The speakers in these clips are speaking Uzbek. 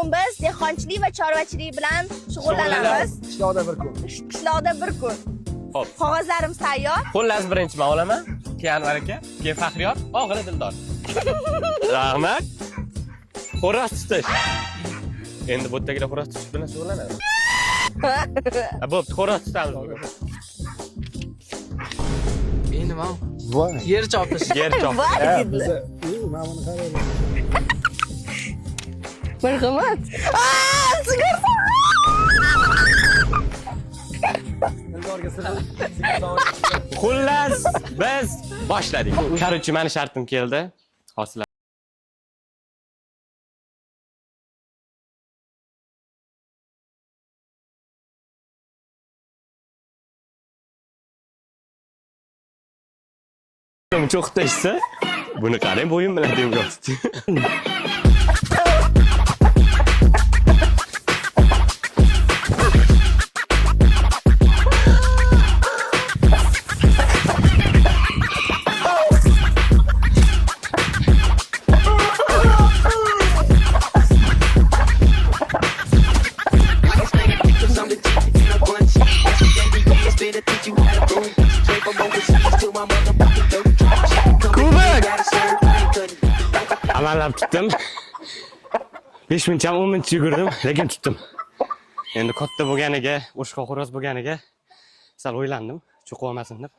kun biz dehqonchilik va chorvachilik bilan shug'ullanamiz. Qishloqda bir kun. Qishloqda bir kun. Xo'p. Qog'ozlarimiz tayyor. Xullas birinchi men olaman. Keyin Anvar aka, keyin Faxriyor, oxiri Dildor. Rahmat. Xo'roz tutish. Endi bu yerdagilar xo'roz tutish bilan shug'ullanadi. Bo'pti, xo'roz tutamiz bugun. Endi men Voy. yer chopish. Yer chop. Voy dedilar. Biza, mana buni qaraylik. Marhamat. Sigirsa. Dildorga Xullas biz boshladik. Korоче, meni shartim keldi. Hozir çok tashsa, buni qarang, bo'yim bilan teng yotdi. Amallab tutdim. 5 minutdan 10 minut yugurdim, lekin tutdim. Endi katta bo'lganiga, o'shqa xo'roz bo'lganiga sal o'ylandim, cho'qib olmasin deb.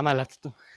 Amallab tutdim.